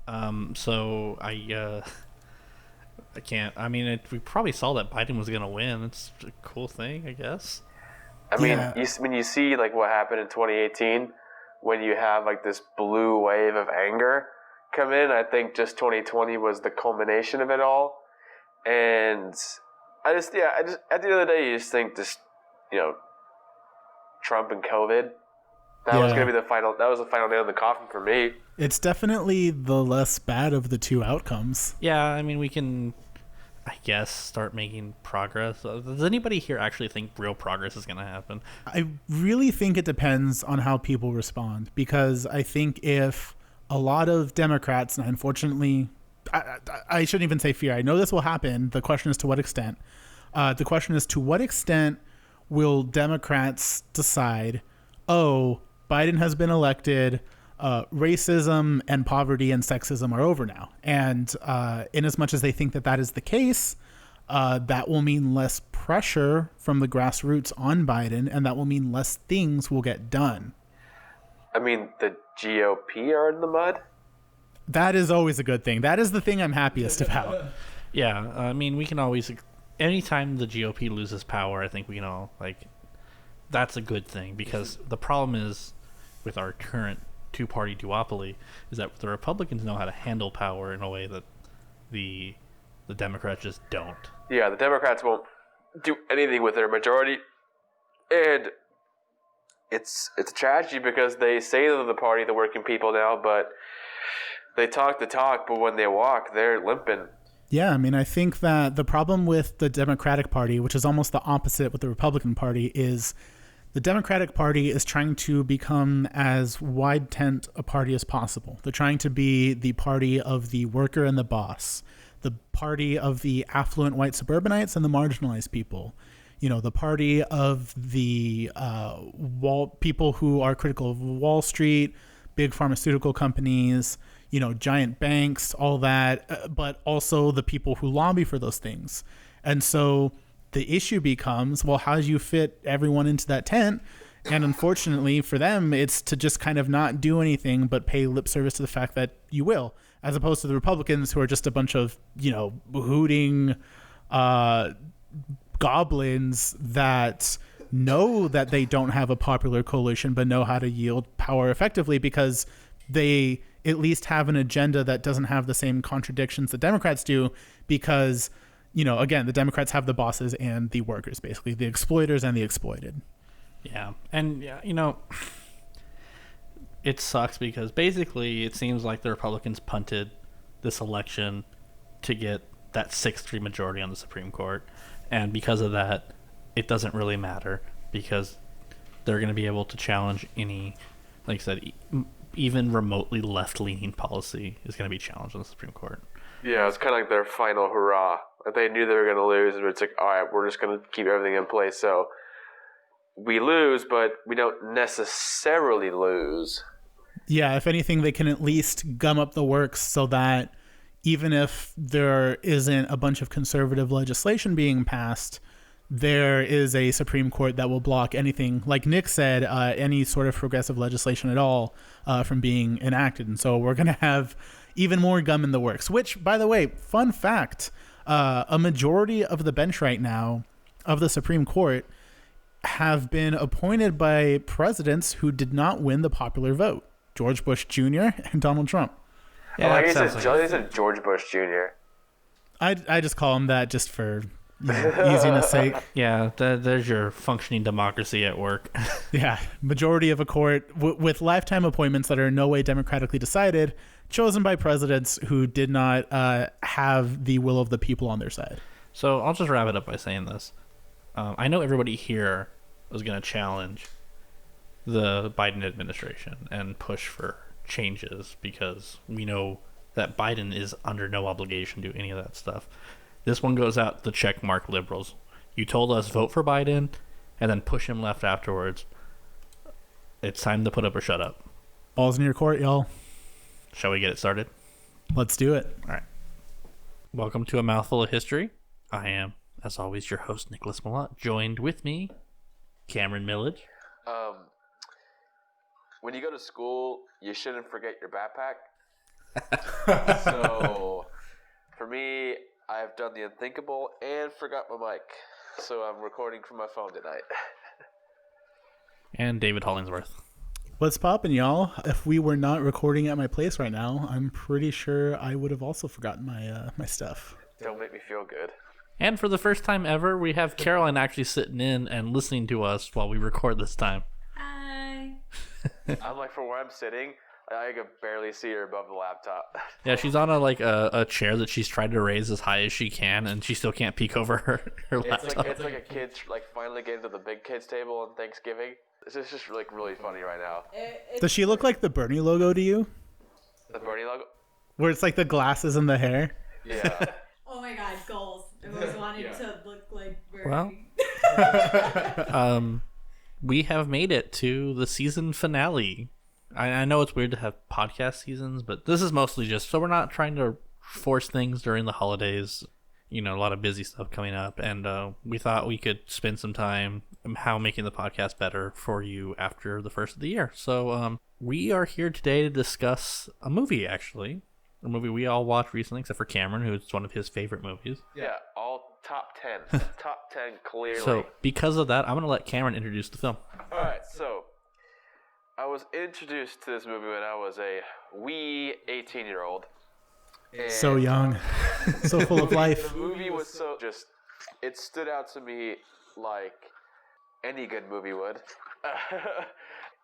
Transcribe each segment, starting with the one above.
So I can't. I mean, we probably saw that Biden was gonna win. It's a cool thing, I guess. I mean, Yeah, when you see like what happened in 2018, when you have like this blue wave of anger come in, I think just 2020 was the culmination of it all. And I just at the end of the day, you just think just you know Trump and COVID. That was gonna yeah. be the final. That was the final nail in the coffin for me. It's definitely the less bad of the two outcomes. Yeah, I mean, we can, I guess, start making progress. Does anybody here actually think real progress is gonna happen? I really think it depends on how people respond, because I think if a lot of Democrats, and unfortunately, I shouldn't even say fear. I know this will happen. The question is to what extent. The question is to what extent will Democrats decide, oh, Biden has been elected, racism and poverty and sexism are over now. And in as much as they think that that is the case, that will mean less pressure from the grassroots on Biden, and that will mean less things will get done. I mean, the GOP are in the mud. That is always a good thing. That is the thing I'm happiest about. Yeah, I mean, we can always. Anytime the GOP loses power, I think we can all that's a good thing, because the problem is with our current two-party duopoly is that the Republicans know how to handle power in a way that the Democrats just don't. Yeah, the Democrats won't do anything with their majority, and it's a tragedy because they say they're the party of the working people now, but they talk the talk, but when they walk, they're limping. Yeah, I mean, I think that the problem with the Democratic Party, which is almost the opposite with the Republican Party, is the Democratic Party is trying to become as wide tent a party as possible. They're trying to be the party of the worker and the boss, the party of the affluent white suburbanites and the marginalized people. You know, the party of the people who are critical of Wall Street, big pharmaceutical companies, you know, giant banks, all that, but also the people who lobby for those things. And so the issue becomes, well, how do you fit everyone into that tent? And unfortunately for them, it's to just kind of not do anything but pay lip service to the fact that you will, as opposed to the Republicans, who are just a bunch of, you know, hooting goblins that know that they don't have a popular coalition but know how to yield power effectively because they at least have an agenda that doesn't have the same contradictions that Democrats do, because, you know, again, the Democrats have the bosses and the workers, basically the exploiters and the exploited. Yeah, and you know, it sucks because basically it seems like the Republicans punted this election to get that 6-3 majority on the Supreme Court, and because of that, it doesn't really matter because they're going to be able to challenge any, like I said, even remotely left-leaning policy is going to be challenged on the Supreme Court. Yeah, it's kind of like their final hurrah. Like they knew they were going to lose, and it's like, all right, we're just going to keep everything in place. So we lose, but we don't necessarily lose. Yeah, if anything, they can at least gum up the works so that even if there isn't a bunch of conservative legislation being passed, there is a Supreme Court that will block anything, like Nick said, any sort of progressive legislation at all from being enacted. And so we're going to have even more gum in the works, which, by the way, fun fact, a majority of the bench right now of the Supreme Court have been appointed by presidents who did not win the popular vote. George Bush Jr. and Donald Trump. Yeah, like he said George Bush Jr. I just call him that just for easiness sake. Yeah, there's your functioning democracy at work. Yeah, majority of a court with lifetime appointments that are in no way democratically decided, chosen by presidents who did not have the will of the people on their side. So I'll just wrap it up by saying this. I know everybody here was going to challenge the Biden administration and push for changes because we know that Biden is under no obligation to do any of that stuff. This one goes out to checkmark liberals. You told us vote for Biden and then push him left afterwards. It's time to put up or shut up. Ball's in your court, y'all. Shall we get it started? Let's do it. All right. Welcome to A Mouthful of History. I am, as always, your host, Nicholas Malott. Joined with me, Cameron Millage. When you go to school, you shouldn't forget your backpack. So, for me, I have done the unthinkable and forgot my mic. So I'm recording from my phone tonight. And David Hollingsworth. What's poppin', y'all? If we were not recording at my place right now, I'm pretty sure I would have also forgotten my stuff. Don't make me feel good. And for the first time ever, we have Caroline actually sitting in and listening to us while we record this time. Hi. I'm like, for where I'm sitting, I can barely see her above the laptop. Yeah, she's on a chair that she's tried to raise as high as she can, and she still can't peek over her laptop. It's like a kid's finally getting to the big kids table on Thanksgiving. It's just really funny right now. Does she look like the Bernie logo to you? The Bernie logo? Where it's like the glasses and the hair? Yeah. Oh my god, goals. I've always wanted to look like Bernie. Well, we have made it to the season finale. I know it's weird to have podcast seasons, but this is mostly just so we're not trying to force things during the holidays. You know, a lot of busy stuff coming up, and we thought we could spend some time how making the podcast better for you after the first of the year. So we are here today to discuss a movie, actually. A movie we all watched recently, except for Cameron, who's one of his favorite movies. Yeah, all top 10. Top 10 clearly. So because of that, I'm going to let Cameron introduce the film. Alright, so I was introduced to this movie when I was a wee 18-year-old. So young. So full of life. The movie was so just, it stood out to me like any good movie would.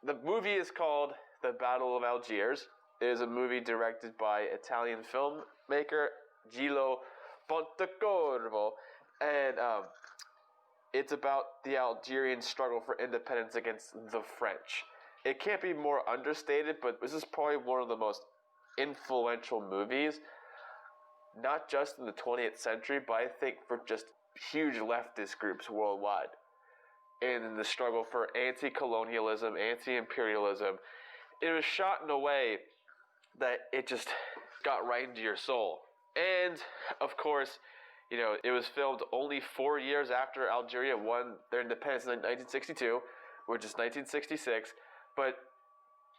The movie is called The Battle of Algiers. It is a movie directed by Italian filmmaker Gillo Pontecorvo, and it's about the Algerian struggle for independence against the French. It can't be more understated, but this is probably one of the most influential movies, not just in the 20th century, but I think for just huge leftist groups worldwide. And in the struggle for anti-colonialism, anti-imperialism, it was shot in a way that it just got right into your soul. And, of course, you know, it was filmed only 4 years after Algeria won their independence in 1962, which is 1966, but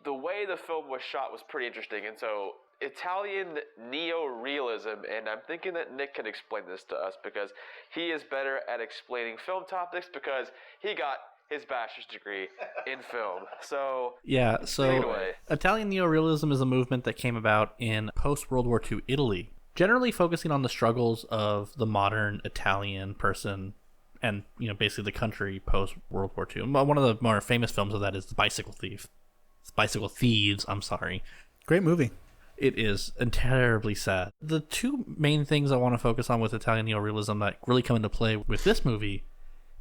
the way the film was shot was pretty interesting, and so Italian Neo-Realism, and I'm thinking that Nick can explain this to us because he is better at explaining film topics because he got his bachelor's degree in film. So Yeah, take it so away. Italian Neo-Realism is a movement that came about in post-World War II Italy, generally focusing on the struggles of the modern Italian person and, you know, basically the country post-World War II. One of the more famous films of that is The Bicycle Thief. Bicycle Thieves, I'm sorry. Great movie. It is terribly sad. The two main things I want to focus on with Italian Neo-Realism that really come into play with this movie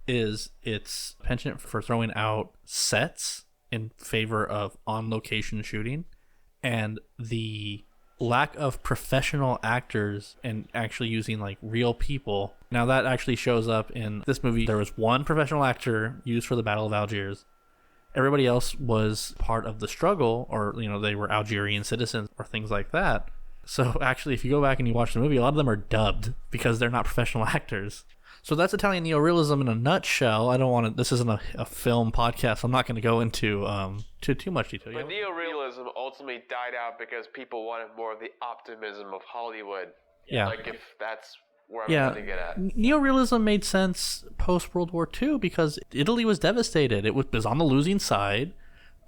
is its penchant for throwing out sets in favor of on-location shooting and the lack of professional actors and actually using like real people. Now that actually shows up in this movie. There was one professional actor used for the Battle of Algiers. Everybody else was part of the struggle, or, you know, they were Algerian citizens or things like that. So actually, if you go back and you watch the movie, a lot of them are dubbed because they're not professional actors. So that's Italian Neo-Realism in a nutshell. I don't want to, this isn't a film podcast, so I'm not going to go into too much detail. But Neo-Realism ultimately died out because people wanted more of the optimism of Hollywood. Yeah. Like, if that's where I'm Yeah, trying to get at. Neo-realism made sense post-World War II because Italy was devastated. It was on the losing side.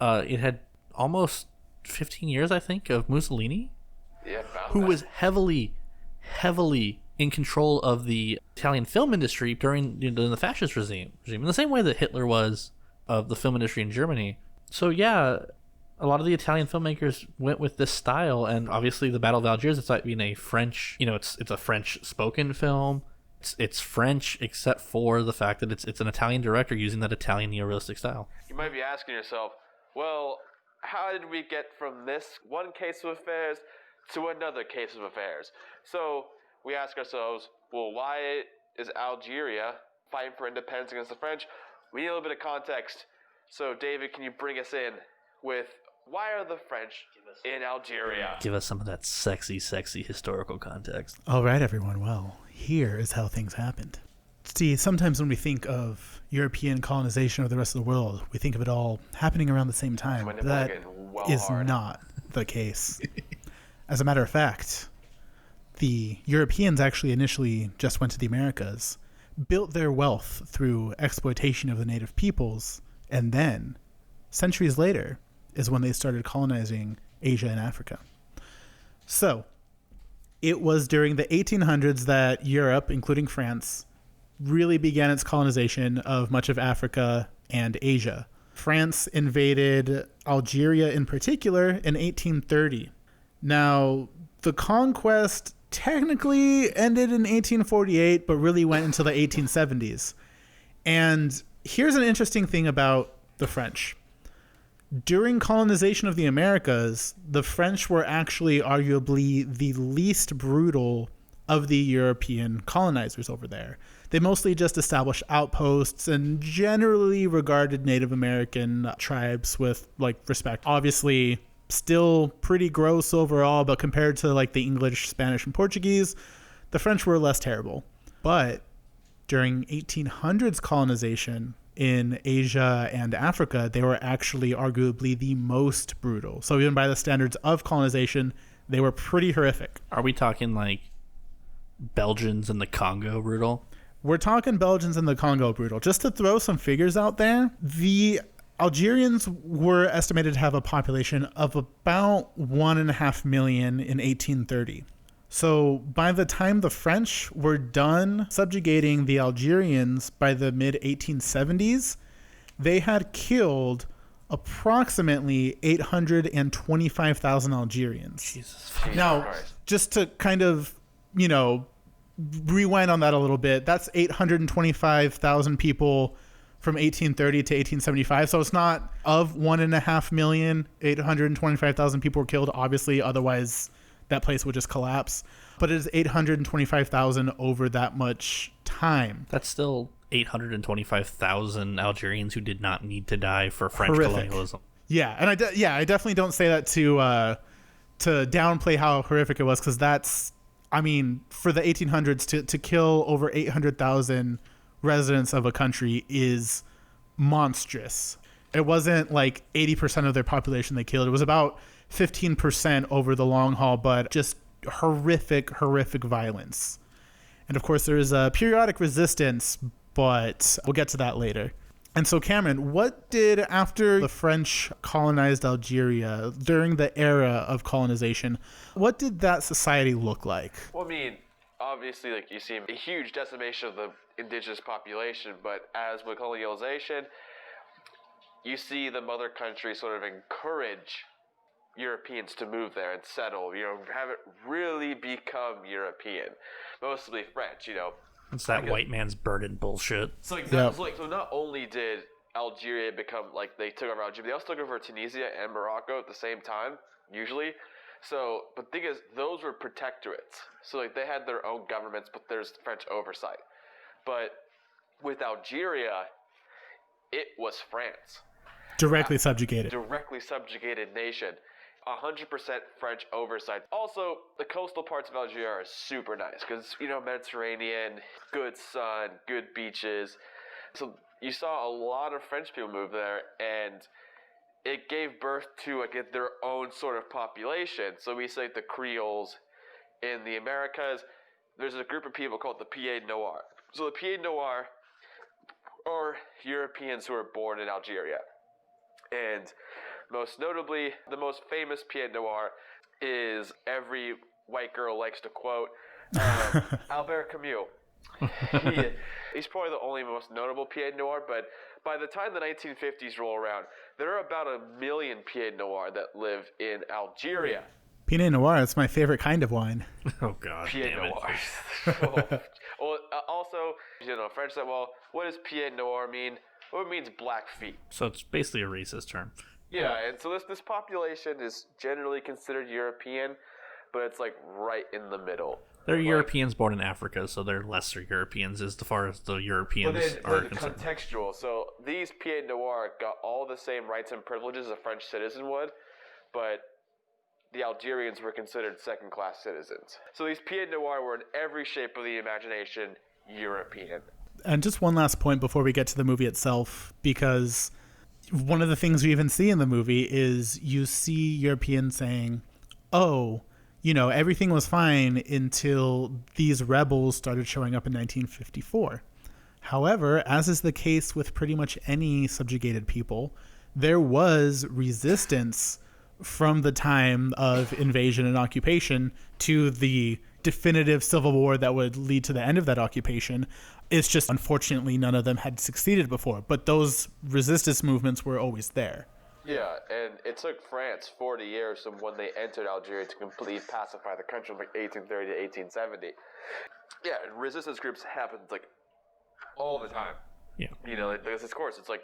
It had almost 15 years, I think, of Mussolini, Yeah, about who that. was heavily in control of the Italian film industry during the fascist regime, in the same way that Hitler was of the film industry in Germany. So yeah, a lot of the Italian filmmakers went with this style, and obviously the Battle of Algiers, it's like being a French, it's a French spoken film. It's French except for the fact that it's an Italian director using that Italian neo-realistic style. You might be asking yourself, well, how did we get from this one case of affairs to another case of affairs? So we ask ourselves, well, why is Algeria fighting for independence against the French? We need a little bit of context. So David, can you bring us in with why are the French in Algeria? Give us some of that sexy historical context. All right, everyone. Well, here is how things happened. See, sometimes when we think of European colonization of the rest of the world, we think of it all happening around the same time. My But nipple that getting well is hard. not the case. As a matter of fact, the Europeans actually initially just went to the Americas, built their wealth through exploitation of the native peoples, and then, centuries later, is when they started colonizing Asia and Africa. So, it was during the 1800s that Europe, including France, really began its colonization of much of Africa and Asia. France invaded Algeria in particular in 1830. Now, the conquest technically ended in 1848, but really went into the 1870s. And here's an interesting thing about the French. During colonization of the Americas, the French were actually arguably the least brutal of the European colonizers over there. They mostly just established outposts and generally regarded Native American tribes with respect. Obviously, still pretty gross overall, but compared to the English, Spanish, and Portuguese, the French were less terrible. But during 1800s colonization in Asia and Africa, they were actually arguably the most brutal. So even by the standards of colonization, they were pretty horrific. Are we talking Belgians in the Congo brutal? We're talking Belgians in the Congo brutal. Just to throw some figures out there, the Algerians were estimated to have a population of about 1.5 million in 1830. So by the time the French were done subjugating the Algerians by the mid-1870s, they had killed approximately 825,000 Algerians. Jesus. Now, just to kind of, rewind on that a little bit, that's 825,000 people from 1830 to 1875. So it's not of 1.5 million, 825,000 people were killed. Obviously, otherwise that place would just collapse. But it is 825,000 over that much time. That's still 825,000 Algerians who did not need to die for French Horrific. colonialism. Yeah, and I definitely don't say that to downplay how horrific it was, because that's, for the 1800s to kill over 800,000 residents of a country is monstrous. It wasn't 80% of their population they killed. It was about 15% over the long haul, but just horrific violence. And of course, there is a periodic resistance, but we'll get to that later. And so, Cameron, what did, after the French colonized Algeria, during the era of colonization, what did that society look like? Well, obviously, you see a huge decimation of the indigenous population, but as with colonialization, you see the mother country sort of encourage Europeans to move there and settle, have it really become European. Mostly French, It's that white man's burden bullshit. So so not only did Algeria become they took over Algeria, they also took over Tunisia and Morocco at the same time, usually. So, but the thing is, those were protectorates. So they had their own governments, but there's French oversight. But with Algeria, it was France. Directly subjugated. Directly subjugated nation. 100% French oversight. Also, the coastal parts of Algeria are super nice because, Mediterranean, good sun, good beaches. So you saw a lot of French people move there, and it gave birth to their own sort of population. So we say the Creoles in the Americas. There's a group of people called the Pieds Noirs. So the Pieds Noirs are Europeans who were born in Algeria. And most notably, the most famous Pied Noir is every white girl likes to quote, Albert Camus. He's probably the only most notable Pied Noir, but by the time the 1950s roll around, there are about 1 million Pied Noir that live in Algeria. Pinot Noir, that's my favorite kind of wine. Oh, God. Pied damn Noir. Well, also, French said, well, what does Pied Noir mean? Well, it means black feet. So it's basically a racist term. Yeah, and so this population is generally considered European, but it's right in the middle. They're Europeans born in Africa, so they're lesser Europeans as far as the Europeans are concerned. Contextual. So these Pieds Noirs got all the same rights and privileges a French citizen would, but the Algerians were considered second-class citizens. So these Pieds Noirs were in every shape of the imagination European. And just one last point before we get to the movie itself, because one of the things we even see in the movie is you see Europeans saying, oh, everything was fine until these rebels started showing up in 1954. However, as is the case with pretty much any subjugated people, there was resistance from the time of invasion and occupation to the definitive civil war that would lead to the end of that occupation. It's just, unfortunately, none of them had succeeded before, but those resistance movements were always there. Yeah, and it took France 40 years from when they entered Algeria to completely pacify the country, from like 1830 to 1870. Yeah, and resistance groups happened like all the time. Yeah. Because of course, it's like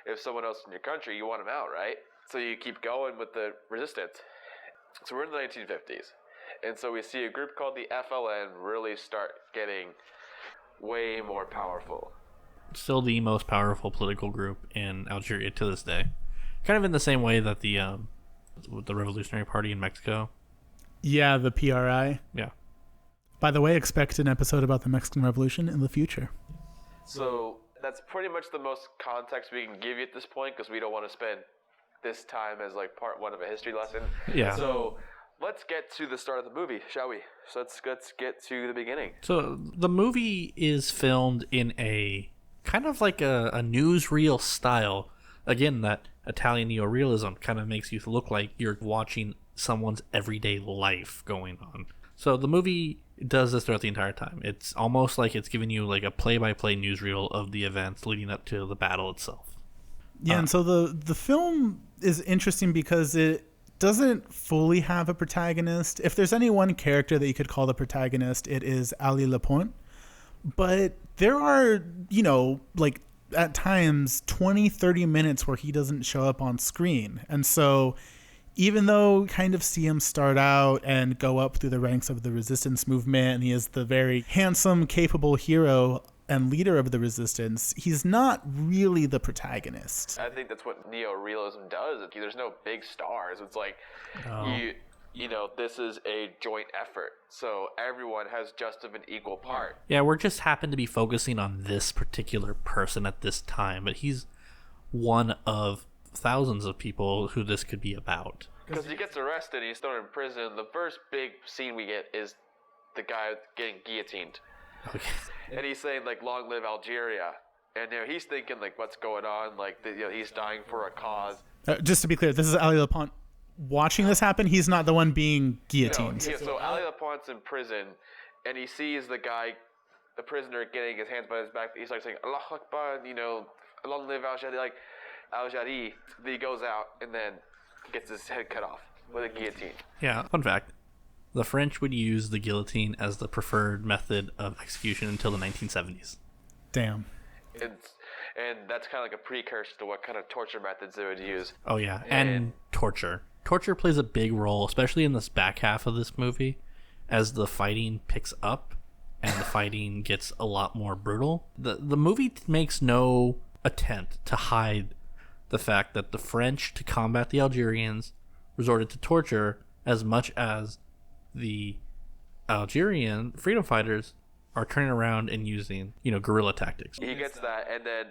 if someone else in your country, you want them out, right? So you keep going with the resistance. So we're in the 1950s, and so we see a group called the FLN really start getting way more powerful. Still the most powerful political group in Algeria to this day. Kind of in the same way that the Revolutionary Party in Mexico. Yeah, the PRI. Yeah. By the way, expect an episode about the Mexican Revolution in the future. So that's pretty much the most context we can give you at this point, because we don't want to spend this time as like part one of a history lesson. Yeah. So let's get to the start of the movie, shall we? So let's get to the beginning. So the movie is filmed in a kind of like a newsreel style. Again, that Italian Neo-Realism kind of makes you look like you're watching someone's everyday life going on. So the movie does this throughout the entire time. It's almost like it's giving you like a play-by-play newsreel of the events leading up to the battle itself. Yeah, and so the film is interesting because it doesn't fully have a protagonist. If there's any one character that you could call the protagonist, it is Ali Lapointe. But there are, like at times 20-30 minutes where he doesn't show up on screen. And so even though kind of see him start out and go up through the ranks of the resistance movement, and he is the very handsome, capable hero and leader of the resistance, he's not really the protagonist. I think that's what neo-realism does. There's no big stars. It's like this is a joint effort, so everyone has just of an equal part. Yeah, we're just happen to be focusing on this particular person at this time, but he's one of thousands of people who this could be about. Because he gets arrested, he's thrown in prison. The first big scene we get is the guy getting guillotined. Okay. And he's saying, like, long live Algeria. And he's thinking, like, what's going on? Like, he's dying for a cause. Just to be clear, this is Ali Lapointe watching this happen. He's not the one being guillotined. So Ali Lapointe's in prison, and he sees the prisoner getting his hands by his back. He's like saying, Allah Akbar, long live Algeria. Like, Algeria. Then he goes out and then gets his head cut off with a guillotine. Yeah, fun fact. The French would use the guillotine as the preferred method of execution until the 1970s. Damn. And that's kind of like a precursor to what kind of torture methods they would use. Oh, yeah. And torture. Torture plays a big role, especially in this back half of this movie, as the fighting picks up and the fighting gets a lot more brutal. The movie makes no attempt to hide the fact that the French, to combat the Algerians, resorted to torture as much as the Algerian freedom fighters are turning around and using, guerrilla tactics. He gets that, and then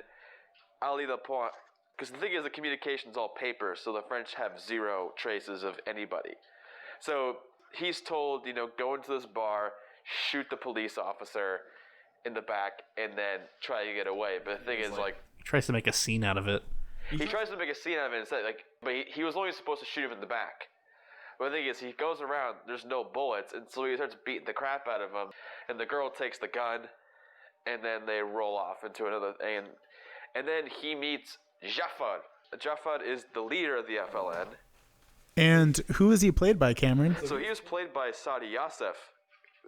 Ali Lapointe, because the thing is, the communication's all paper, so the French have zero traces of anybody. So he's told, go into this bar, shoot the police officer in the back, and then try to get away. But the thing is, like, He tries to make a scene out of it. He tries to make a scene out of it instead, but he was only supposed to shoot him in the back. But the thing is, he goes around, there's no bullets, and so he starts beating the crap out of him. And the girl takes the gun, and then they roll off into another thing. And then he meets Jafar. Jafar is the leader of the FLN. And who is he played by, Cameron? So he was played by Saadi Youssef,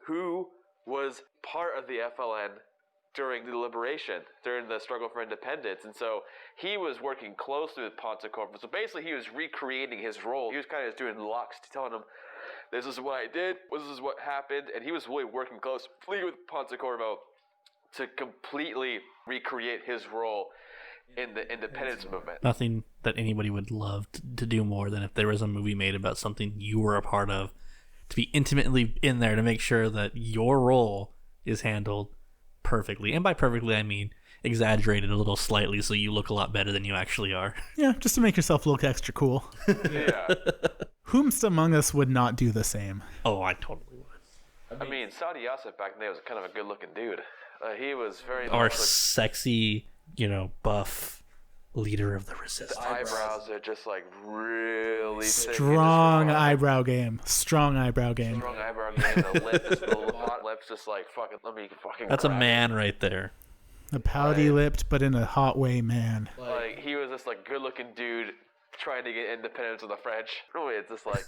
who was part of the FLN during the liberation, during the struggle for independence. And so he was working closely with Pontecorvo. So basically he was recreating his role. He was kind of doing locks, telling him, this is what I did, this is what happened. And he was really working closely with Pontecorvo to completely recreate his role in the independence movement. Nothing that anybody would love to do more than if there was a movie made about something you were a part of, to be intimately in there to make sure that your role is handled perfectly. And by perfectly, I mean exaggerated a little slightly so you look a lot better than you actually are. Yeah, just to make yourself look extra cool. Yeah. Whomst among us would not do the same? Oh, I totally would. I mean, Saudi Yusuf back then was kind of a good-looking dude. He was very Or much sexy, buff leader of the the resistance. eyebrows are just like really thick. Strong and just eyebrow game. Strong eyebrow game. strong eyebrow game. The lip is the hot lips, just like fucking. Let me fucking. That's a crack. man right there. A pouty lipped, but in a hot way, man. Like he was just like good-looking dude trying to get independence of the French. Really, it's just like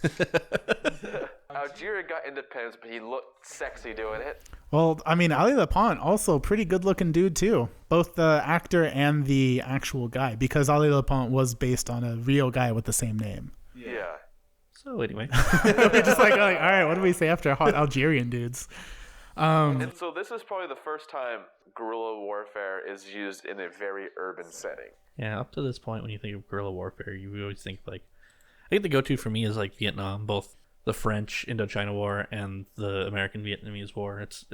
Algeria got independence, but he looked sexy doing it. Well, I mean, Ali Lapont, also pretty good looking dude, too. Both the actor and the actual guy, because Ali Lapont was based on a real guy with the same name. Yeah. So anyway, We're just like, all right, what do we say after hot Algerian dudes? And so this is probably the first time guerrilla warfare is used in a very urban setting. yeah, up to this point, when you think of guerrilla warfare, you always think I think the go-to for me is like Vietnam, both the French Indochina War and the American Vietnamese War. It's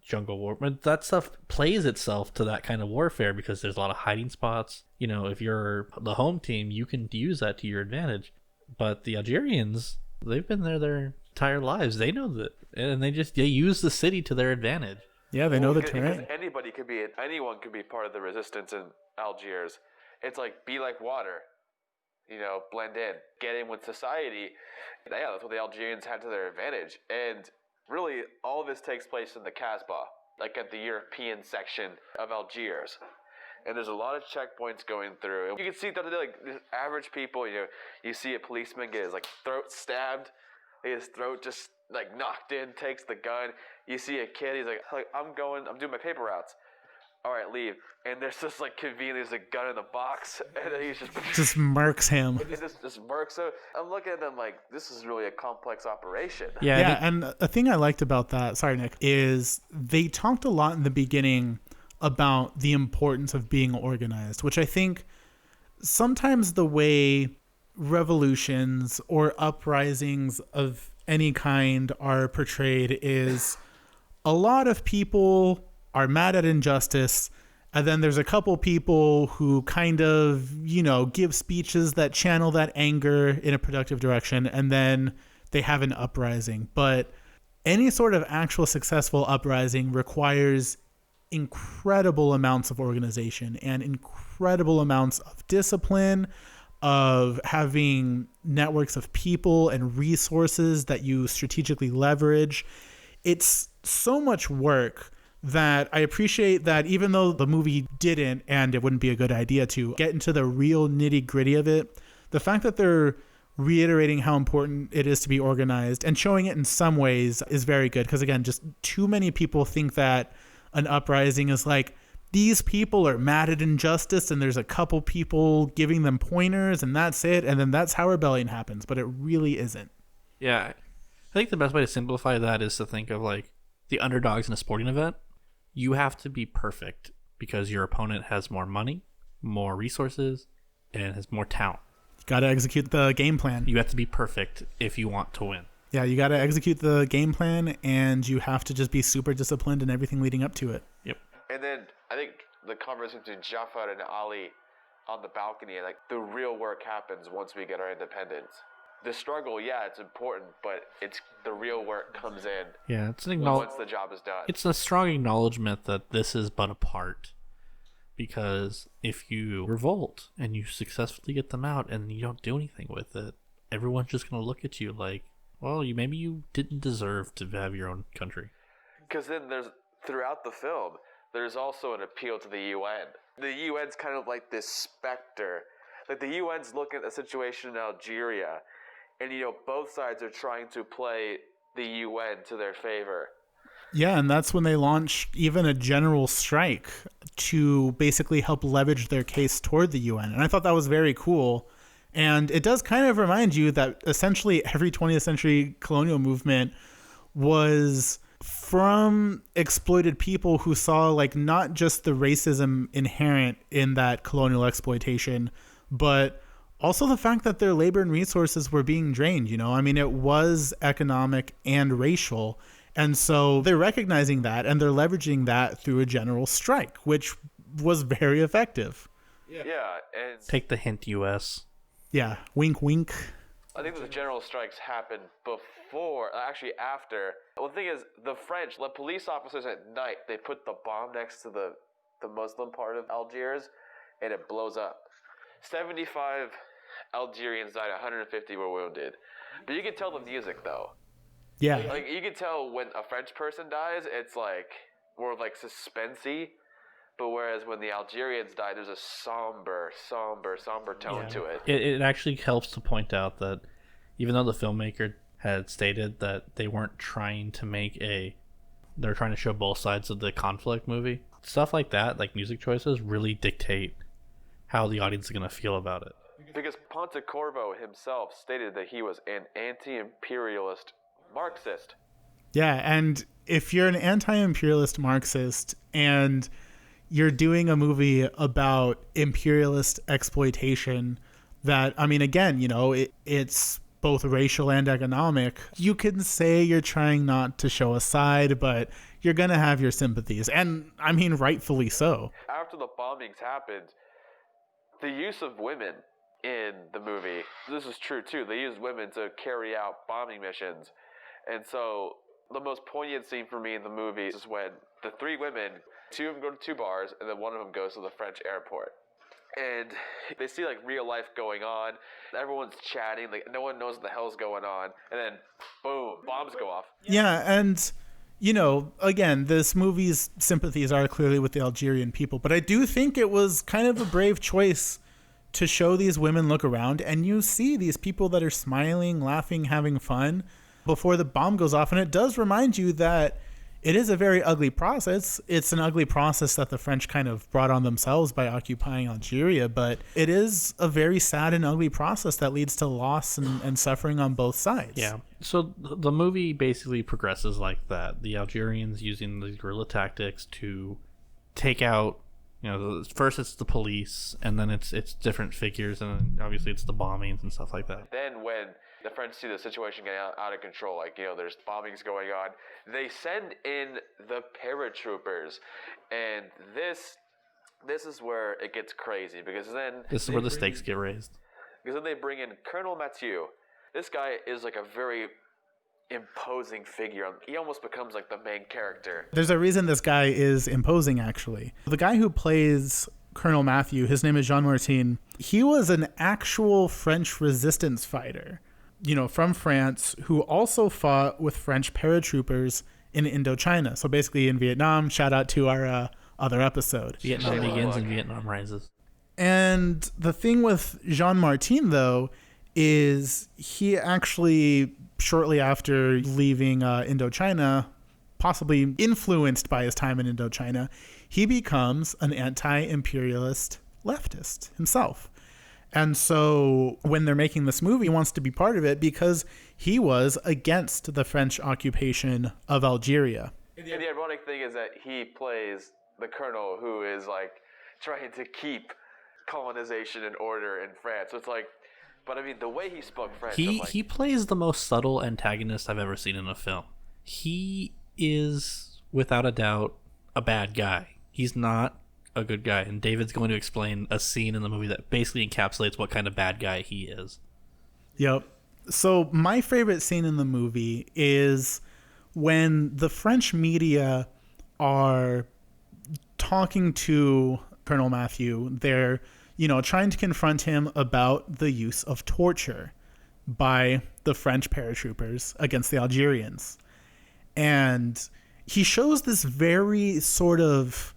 jungle war, but that stuff plays itself to that kind of warfare because there's a lot of hiding spots. If you're the home team, you can use that to your advantage. But the Algerians, they've been there their entire lives. They know that, and they use the city to their advantage. Yeah, they know the Because terrain. anyone could be part of the resistance in Algiers. It's like be like water. Blend in, get in with society. Yeah, that's what the Algerians had to their advantage. And really, all of this takes place in the Kasbah, like at the European section of Algiers. And there's a lot of checkpoints going through. And you can see that like average people, you see a policeman get his throat stabbed, his throat just knocked in, takes the gun. You see a kid, he's like I'm doing my paper routes. All right, leave. And there's just conveniently there's a gun in the box, and then he's Just murks him. It just works. So I'm looking at them like this is really a complex operation. Yeah, and a thing I liked about that, sorry, Nick, is they talked a lot in the beginning about the importance of being organized, which I think sometimes the way revolutions or uprisings of any kind are portrayed is a lot of people are mad at injustice, and then there's a couple people who kind of, give speeches that channel that anger in a productive direction, and then they have an uprising. But any sort of actual successful uprising requires incredible amounts of organization and incredible amounts of discipline, of having networks of people and resources that you strategically leverage. It's so much work that I appreciate that even though the movie didn't, and it wouldn't be a good idea to, get into the real nitty-gritty of it, the fact that they're reiterating how important it is to be organized and showing it in some ways is very good. Because again, just too many people think that an uprising is like, these people are mad at injustice and there's a couple people giving them pointers and that's it, and then that's how rebellion happens. But it really isn't. Yeah, I think the best way to simplify that is to think of the underdogs in a sporting event. You have to be perfect because your opponent has more money, more resources, and has more talent. You got to execute the game plan. You have to be perfect if you want to win. Yeah, you got to execute the game plan, and you have to just be super disciplined in everything leading up to it. Yep. And then I think the conversation between Jafar and Ali on the balcony, the real work happens once we get our independence. The struggle, yeah, it's important, but it's the real work comes in. Yeah, it's once the job is done. It's a strong acknowledgement that this is but a part, because if you revolt and you successfully get them out and you don't do anything with it, everyone's just gonna look at you like, well, maybe you didn't deserve to have your own country. Because then throughout the film, there's also an appeal to the UN. The UN's kind of like this specter. The UN's looking at the situation in Algeria, and both sides are trying to play the UN to their favor. Yeah, and that's when they launch even a general strike to basically help leverage their case toward the UN. And I thought that was very cool. And it does kind of remind you that essentially every 20th century colonial movement was from exploited people who saw not just the racism inherent in that colonial exploitation, but also the fact that their labor and resources were being drained. I mean, it was economic and racial. And so they're recognizing that, and they're leveraging that through a general strike, which was very effective. Yeah, and Take the hint, U.S. Yeah, wink, wink. I think the general strikes happened before, actually after. Well, the thing is, the French, the police officers at night, they put the bomb next to the Muslim part of Algiers, and it blows up. 75 Algerians died, 150 were wounded. But you can tell the music, though. Yeah. Like, you can tell when a French person dies, it's like more like suspensey. But whereas when the Algerians die, there's a somber tone to it. It actually helps to point out that even though the filmmaker had stated that they weren't trying to make they're trying to show both sides of the conflict movie, stuff like that, like music choices, really dictate how the audience is going to feel about it. Because Pontecorvo himself stated that he was an anti-imperialist Marxist. Yeah, and if you're an anti-imperialist Marxist and you're doing a movie about imperialist exploitation that, I mean, again, you know, it's both racial and economic, you can say you're trying not to show a side, but you're going to have your sympathies. And, I mean, rightfully so. After the bombings happened, the use of women in the movie, this is true too, they used women to carry out bombing missions. And so the most poignant scene for me in the movie is when the three women, two of them go to two bars, and then one of them goes to the French airport. And they see like real life going on. Everyone's chatting, like no one knows what the hell's going on. And then, boom, bombs go off. Yeah, and, you know, again, this movie's sympathies are clearly with the Algerian people, but I do think it was kind of a brave choice to show these women look around, and you see these people that are smiling, laughing, having fun before the bomb goes off. And it does remind you that it is a very ugly process. It's an ugly process that the French kind of brought on themselves by occupying Algeria, but it is a very sad and ugly process that leads to loss and suffering on both sides. Yeah. So the movie basically progresses like that. The Algerians using the guerrilla tactics to take out, you know, first it's the police, and then it's different figures, and then obviously it's the bombings and stuff like that. Then when the French see the situation getting out of control, like, you know, there's bombings going on, they send in the paratroopers. And this is where it gets crazy, because then This is where the stakes get raised. Because then they bring in Colonel Mathieu. This guy is like a very imposing figure. He almost becomes like the main character. There's a reason this guy is imposing, actually. The guy who plays Colonel Mathieu, his name is Jean Martin. He was an actual French resistance fighter, you know, from France, who also fought with French paratroopers in Indochina. So basically in Vietnam. Shout out to our other episode. Vietnam begins and Vietnam rises. And the thing with Jean Martin, though, is he actually, shortly after leaving Indochina, possibly influenced by his time in Indochina, he becomes an anti-imperialist leftist himself. And so when they're making this movie, he wants to be part of it because he was against the French occupation of Algeria. And the ironic thing is that he plays the colonel who is like trying to keep colonization and order in France. So it's like, but I mean, the way he spoke French, He plays the most subtle antagonist I've ever seen in a film. He is, without a doubt, a bad guy. He's not a good guy, and David's going to explain a scene in the movie that basically encapsulates what kind of bad guy he is. Yep. So my favorite scene in the movie is when the French media are talking to Colonel Mathieu. They're, you know, trying to confront him about the use of torture by the French paratroopers against the Algerians. And he shows this very sort of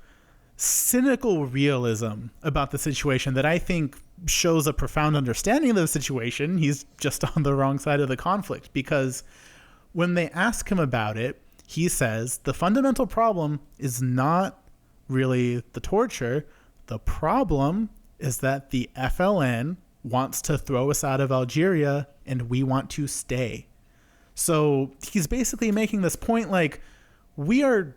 cynical realism about the situation that I think shows a profound understanding of the situation. He's just on the wrong side of the conflict, because when they ask him about it, he says the fundamental problem is not really the torture. The problem is that the FLN wants to throw us out of Algeria and we want to stay. So he's basically making this point like, we are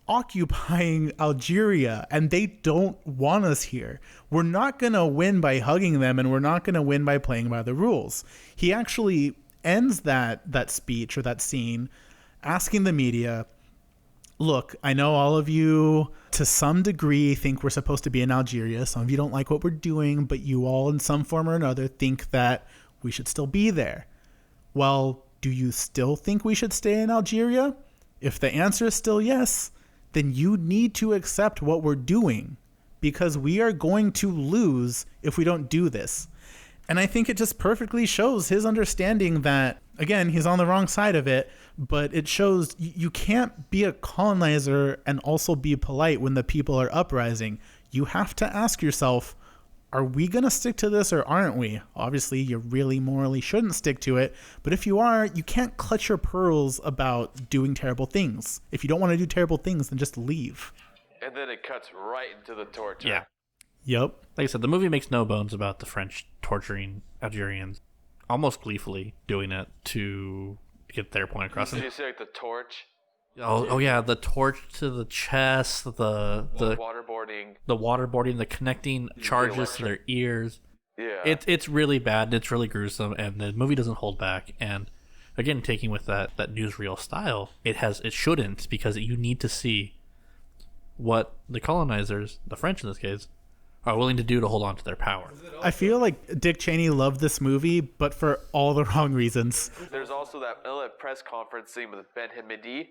occupying Algeria and they don't want us here. We're not going to win by hugging them, and we're not going to win by playing by the rules. He actually ends that speech or that scene asking the media, look, I know all of you to some degree think we're supposed to be in Algeria. Some of you don't like what we're doing, but you all in some form or another think that we should still be there. Well, do you still think we should stay in Algeria? If the answer is still yes, then you need to accept what we're doing, because we are going to lose if we don't do this. And I think it just perfectly shows his understanding that, again, he's on the wrong side of it, but it shows you can't be a colonizer and also be polite when the people are uprising. You have to ask yourself, are we going to stick to this or aren't we? Obviously, you really morally shouldn't stick to it, but if you are, you can't clutch your pearls about doing terrible things. If you don't want to do terrible things, then just leave. And then it cuts right into the torture. Yeah. Yep. Like I said, the movie makes no bones about the French torturing Algerians, almost gleefully doing it to get their point across. Did you see like the torch? Oh yeah, the torch to the chest, the waterboarding, the connecting charges to their ears. Yeah. It's really bad. It's really gruesome, and the movie doesn't hold back. And again, taking with that newsreel style, it shouldn't, because you need to see what the colonizers, the French in this case, are willing to do to hold on to their power. I feel like Dick Cheney loved this movie, but for all the wrong reasons. There's also that press conference scene with Ben Hamidi,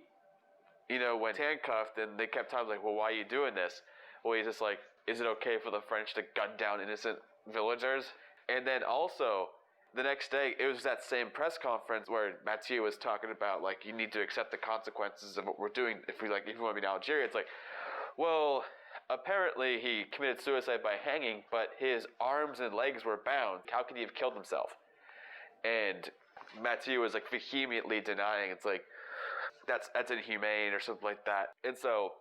when handcuffed, and they kept talking like, well, why are you doing this? Well, he's just like, is it okay for the French to gun down innocent villagers? And then also, the next day, it was that same press conference where Mathieu was talking about, like, you need to accept the consequences of what we're doing if you want to be in Algeria. It's like, well, apparently he committed suicide by hanging, but his arms and legs were bound. How could he have killed himself? And Mathieu was like vehemently denying. It's like, that's inhumane or something like that. And so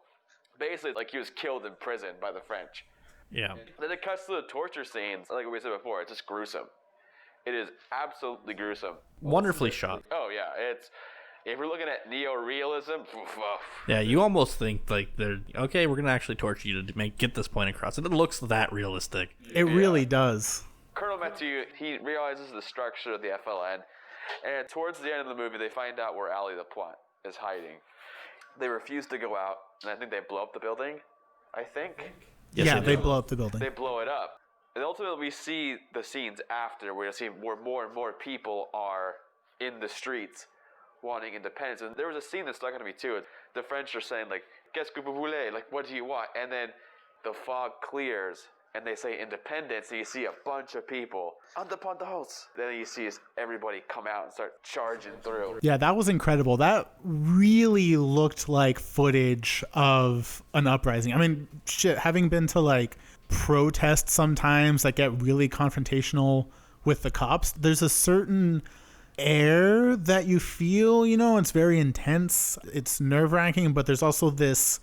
basically, like, he was killed in prison by the French. Yeah. Then it cuts to the torture scenes. Like we said before, it's just gruesome. It is absolutely gruesome. Wonderfully shot. Oh yeah, if we're looking at neo-realism, yeah, you almost think like they're okay. We're gonna actually torture you to get this point across, and it looks that realistic. It really does. Colonel Mathieu, he realizes the structure of the FLN, and towards the end of the movie, they find out where Ali Lapointe is hiding. They refuse to go out, and I think they blow up the building. I think. Yes, they blow up the building. They blow it up. And ultimately, we see the scenes after where you see where more and more people are in the streets wanting independence. And there was a scene that stuck out to me too. The French are saying, like, qu'est-ce que vous voulez? Like, what do you want? And then the fog clears and they say independence, and you see a bunch of people, independence. Then you see everybody come out and start charging through. Yeah, that was incredible. That really looked like footage of an uprising. I mean, shit, having been to like protests sometimes that get really confrontational with the cops, there's a certain air that you feel, it's very intense. It's nerve-wracking, but there's also this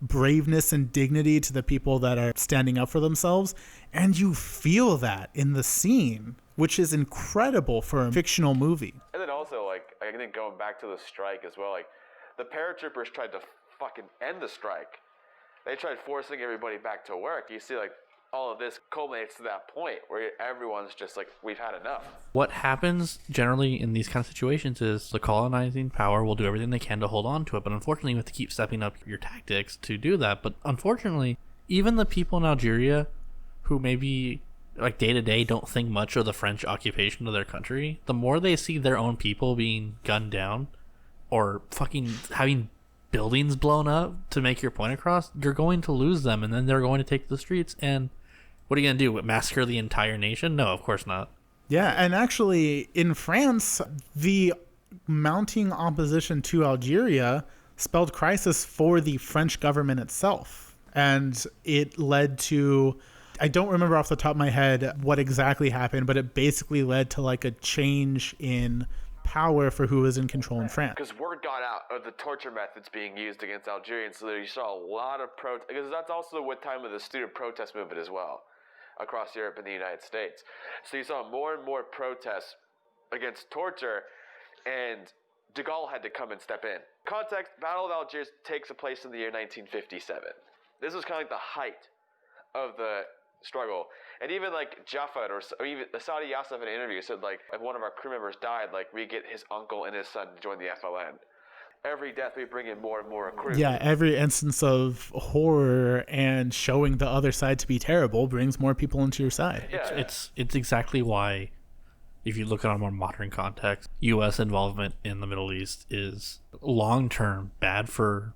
braveness and dignity to the people that are standing up for themselves, and you feel that in the scene, which is incredible for a fictional movie. And then also, like, I think going back to the strike as well, like, the paratroopers tried to fucking end the strike. They tried forcing everybody back to work. You see, like, all of this culminates to that point where everyone's just like, we've had enough. What happens generally in these kind of situations is the colonizing power will do everything they can to hold on to it, but unfortunately you have to keep stepping up your tactics to do that. But unfortunately, even the people in Algeria who maybe like day to day don't think much of the French occupation of their country, the more they see their own people being gunned down or fucking having buildings blown up to make your point across, you're going to lose them, and then they're going to take the streets. And what are you going to do? Massacre the entire nation? No, of course not. Yeah, and actually in France, the mounting opposition to Algeria spelled crisis for the French government itself. And it led to, I don't remember off the top of my head what exactly happened, but it basically led to like a change in power for who was in control in France. Because word got out of the torture methods being used against Algerians, so you saw a lot of protest. Because that's also what time of the student protest movement as well, across Europe and the United States. So you saw more and more protests against torture, and de Gaulle had to come and step in. Context: Battle of Algiers takes place in the year 1957. This was kind of like the height of the struggle. And even like Jaffa or even Saudi Yassef in an interview said, like, if one of our crew members died, like, we get his uncle and his son to join the FLN. every death we bring in more and more recruits. Yeah, every instance of horror and showing the other side to be terrible brings more people into your side. Yeah. It's exactly why, if you look at a more modern context, U.S. involvement in the Middle East is long-term bad for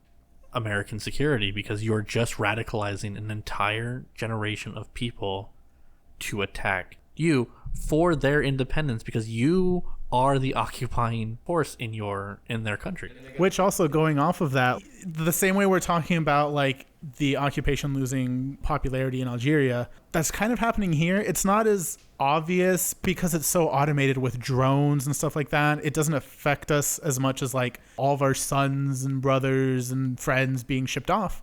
American security, because you're just radicalizing an entire generation of people to attack you for their independence, because you are the occupying force in their country. Which also, going off of that, the same way we're talking about like the occupation losing popularity in Algeria, that's kind of happening here. It's not as obvious because it's so automated with drones and stuff like that. It doesn't affect us as much as like all of our sons and brothers and friends being shipped off.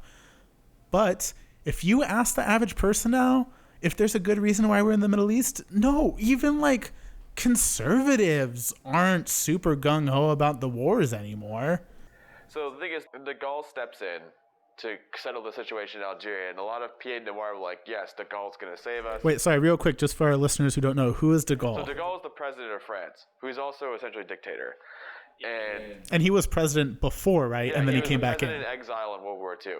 But if you ask the average person now if there's a good reason why we're in the Middle East, no, even like conservatives aren't super gung-ho about the wars anymore. So the thing is, de Gaulle steps in to settle the situation in Algeria, and a lot of pieds noirs were like, yes, de Gaulle's going to save us. Wait, sorry, real quick, just for our listeners who don't know, who is de Gaulle? So de Gaulle is the president of France, who's also essentially a dictator. And he was president before, right? Yeah, and then he was came back in. president in exile in World War II.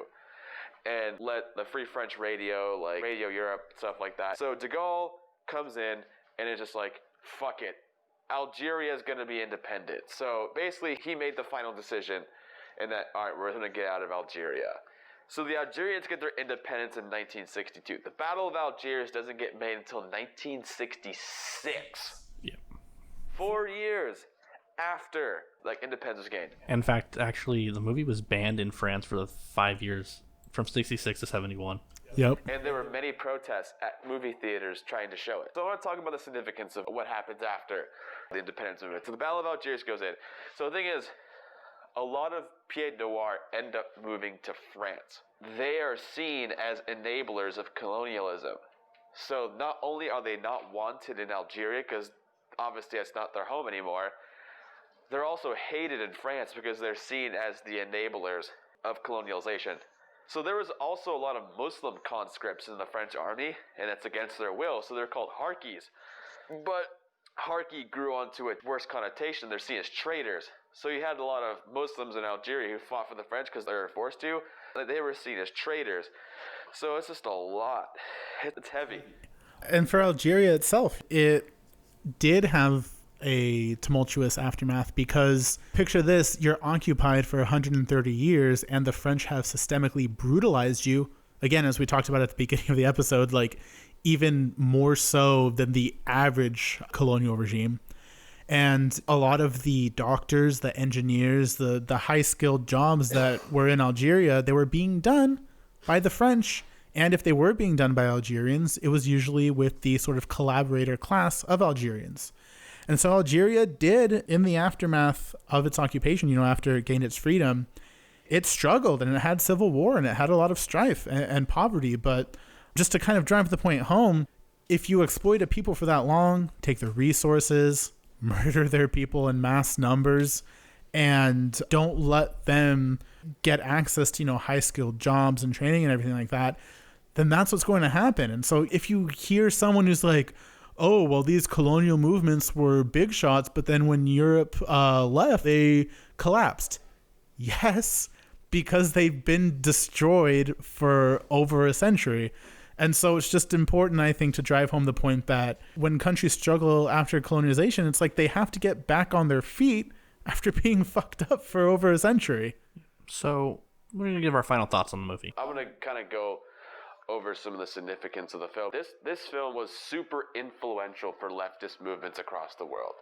And let the Free French Radio, like Radio Europe, stuff like that. So de Gaulle comes in and is just like, fuck it. Algeria is going to be independent. So basically, he made the final decision in that, all right, we're going to get out of Algeria. So the Algerians get their independence in 1962. The Battle of Algiers doesn't get made until 1966. Yeah. 4 years after independence was gained. In fact, actually, the movie was banned in France for the 5 years, from 66 to 71. Yep. And there were many protests at movie theaters trying to show it. So I want to talk about the significance of what happens after the independence movement. So the Battle of Algiers goes in. So the thing is, a lot of pieds noirs end up moving to France. They are seen as enablers of colonialism. So not only are they not wanted in Algeria, because obviously it's not their home anymore, they're also hated in France because they're seen as the enablers of colonialization. So there was also a lot of Muslim conscripts in the French army, and it's against their will, so they're called harkis. But harki grew onto its worst connotation. They're seen as traitors. So you had a lot of Muslims in Algeria who fought for the French because they were forced to. They were seen as traitors. So it's just a lot. It's heavy. And for Algeria itself, it did have a tumultuous aftermath, because picture this, you're occupied for 130 years and the French have systemically brutalized you. Again, as we talked about at the beginning of the episode, like even more so than the average colonial regime. And a lot of the doctors, the engineers, the high-skilled jobs that were in Algeria, they were being done by the French. And if they were being done by Algerians, it was usually with the sort of collaborator class of Algerians. And so Algeria did, in the aftermath of its occupation, after it gained its freedom, it struggled and it had civil war and it had a lot of strife and poverty. But just to kind of drive the point home, if you exploit a people for that long, take their resources, murder their people in mass numbers, and don't let them get access to, high-skilled jobs and training and everything like that, then that's what's going to happen. And so if you hear someone who's like, oh, well, these colonial movements were big shots, but then when Europe left, they collapsed. Yes, because they've been destroyed for over a century. And so it's just important, I think, to drive home the point that when countries struggle after colonization, it's like they have to get back on their feet after being fucked up for over a century. So we're going to give our final thoughts on the movie. I'm going to kind of go over some of the significance of the film. This film was super influential for leftist movements across the world.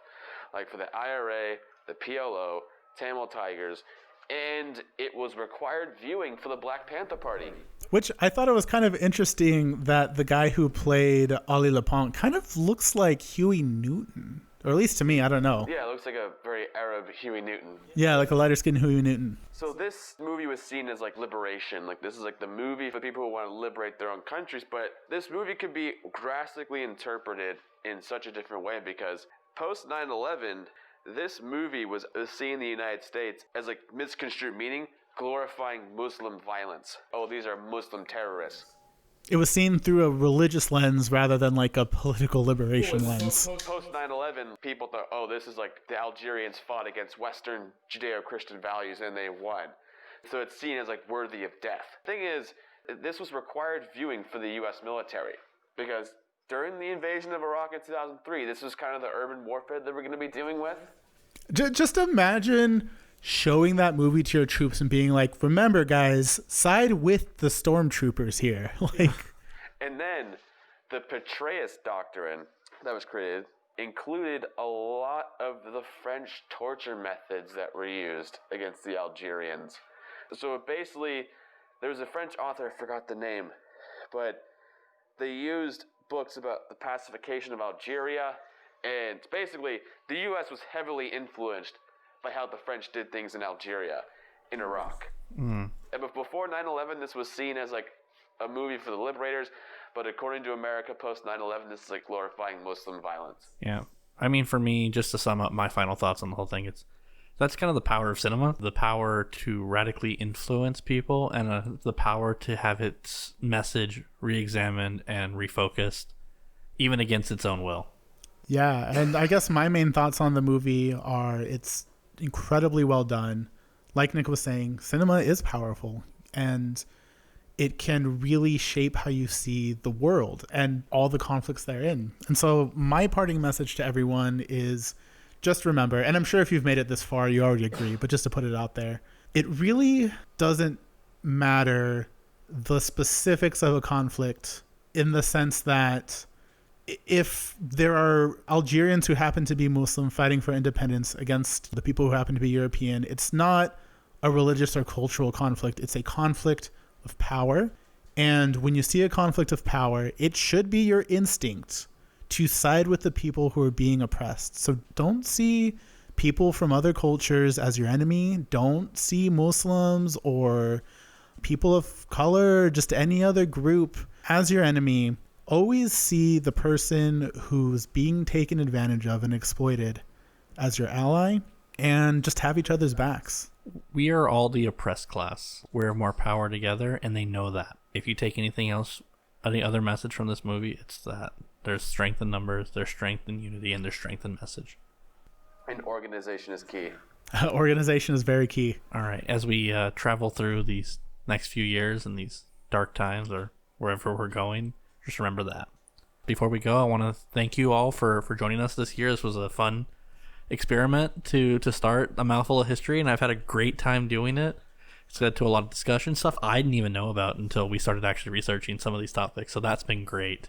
Like for the IRA, the PLO, Tamil Tigers, and it was required viewing for the Black Panther Party. Which I thought it was kind of interesting that the guy who played Ali Lapont kind of looks like Huey Newton. Or at least to me, I don't know. Yeah, it looks like a very Arab Huey Newton. Yeah, like a lighter-skinned Huey Newton. So this movie was seen as liberation. This is the movie for people who want to liberate their own countries. But this movie could be drastically interpreted in such a different way, because post 9/11, this movie was seen in the United States as misconstrued, meaning glorifying Muslim violence. Oh, these are Muslim terrorists. It was seen through a religious lens rather than like a political liberation lens. Post 9/11, people thought, oh, this is like the Algerians fought against Western Judeo-Christian values and they won. So it's seen as like worthy of death. Thing is, this was required viewing for the U.S. military because during the invasion of Iraq in 2003, this was kind of the urban warfare that we're going to be dealing with. Just imagine showing that movie to your troops and being like, remember guys, side with the stormtroopers here. Like, and then the Petraeus doctrine that was created included a lot of the French torture methods that were used against the Algerians. So basically, there was a French author, I forgot the name, but they used books about the pacification of Algeria, and basically the U.S. was heavily influenced by how the French did things in Algeria, in Iraq. And before 9/11, this was seen as like a movie for the liberators, but according to America post 9/11, this is like glorifying Muslim violence. Yeah. I mean, for me, just to sum up my final thoughts on the whole thing, that's kind of the power of cinema, the power to radically influence people, and the power to have its message re-examined and refocused, even against its own will. Yeah, and I guess my main thoughts on the movie are it's incredibly well done. Like Nick was saying, cinema is powerful, and it can really shape how you see the world and all the conflicts therein. And so my parting message to everyone is just remember, and I'm sure if you've made it this far, you already agree, but just to put it out there, it really doesn't matter the specifics of a conflict in the sense that if there are Algerians who happen to be Muslim fighting for independence against the people who happen to be European, it's not a religious or cultural conflict. It's a conflict of power. And when you see a conflict of power, it should be your instinct to side with the people who are being oppressed. So don't see people from other cultures as your enemy. Don't see Muslims or people of color, just any other group as your enemy. Always see the person who's being taken advantage of and exploited as your ally, and just have each other's backs. We are all the oppressed class. We're more power together, and they know that. If you take anything else, any other message from this movie, it's that there's strength in numbers, there's strength in unity, and there's strength in message. And organization is key. Organization is very key. All right, as we travel through these next few years and these dark times or wherever we're going, just remember that. Before we go, I want to thank you all for joining us this year. This was a fun experiment to start a Mouthful of History, and I've had a great time doing it. It's led to a lot of discussion, stuff I didn't even know about until we started actually researching some of these topics, so that's been great.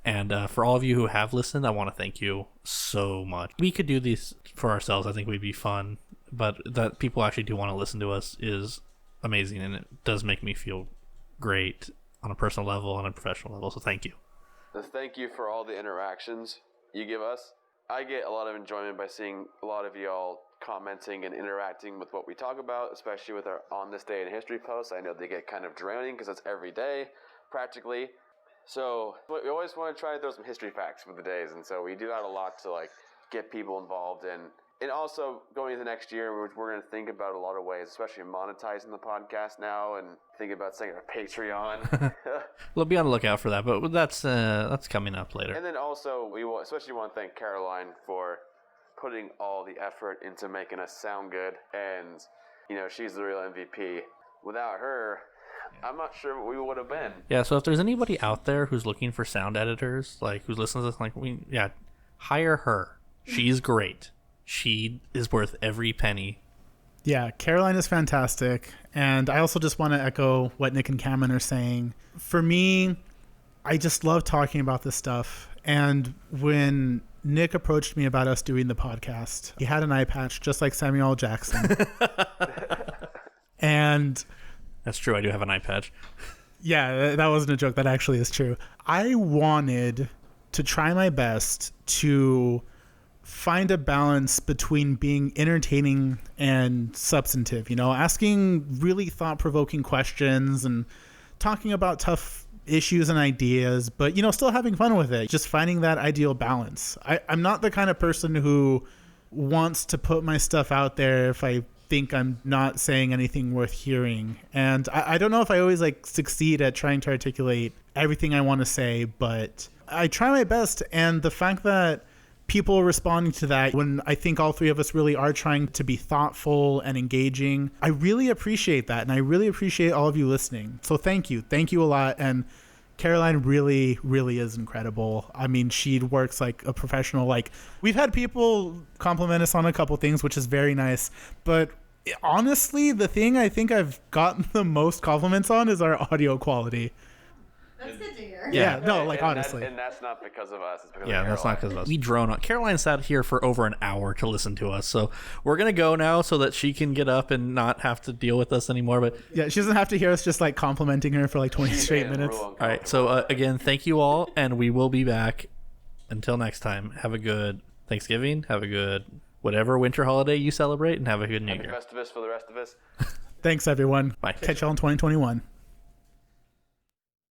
And for all of you who have listened, I want to thank you so much. We could do these for ourselves. I think we'd be fun, but that people actually do want to listen to us is amazing, and it does make me feel great on a personal level and a professional level, so thank you. Thank you for all the interactions you give us. I get a lot of enjoyment by seeing a lot of y'all commenting and interacting with what we talk about, especially with our On This Day in History posts. I know they get kind of draining because it's every day, practically. So we always want to try to throw some history facts for the days, and so we do that a lot to like get people involved in. And also, going into next year, we're going to think about a lot of ways, especially monetizing the podcast now, and think about setting a Patreon. We'll be on the lookout for that, but that's coming up later. And then also, we especially want to thank Caroline for putting all the effort into making us sound good, and she's the real MVP. Without her, I'm not sure what we would have been. Yeah, so if there's anybody out there who's looking for sound editors, like who's listening to this, hire her. She's great. She is worth every penny. Yeah, Caroline is fantastic. And I also just want to echo what Nick and Cameron are saying. For me, I just love talking about this stuff. And when Nick approached me about us doing the podcast, he had an eye patch just like Samuel L. Jackson. And that's true. I do have an eye patch. Yeah, that wasn't a joke. That actually is true. I wanted to try my best to find a balance between being entertaining and substantive, asking really thought-provoking questions and talking about tough issues and ideas, but, still having fun with it, just finding that ideal balance. I'm not the kind of person who wants to put my stuff out there if I think I'm not saying anything worth hearing. And I don't know if I always like succeed at trying to articulate everything I want to say, but I try my best. And the fact that people are responding to that when I think all three of us really are trying to be thoughtful and engaging, I really appreciate that. And I really appreciate all of you listening. So thank you. Thank you a lot. And Caroline really, really is incredible. I mean, she works like a professional. Like, we've had people compliment us on a couple things, which is very nice. But honestly, the thing I think I've gotten the most compliments on is our audio quality. That's good to hear. Yeah, no, like honestly. And that's not because of us. It's because Yeah, of that's not Caroline. because of us. We drone on. Caroline sat here for over an hour to listen to us, so we're gonna go now so that she can get up and not have to deal with us anymore. But Yeah, she doesn't have to hear us just like complimenting her for like 20 straight minutes. all right, so again, thank you all, and we will be back. Until next time, have a good Thanksgiving, have a good whatever winter holiday you celebrate, and have a good New Year. Festivus for the rest of us. Thanks, everyone. Bye. Catch y'all in 2021.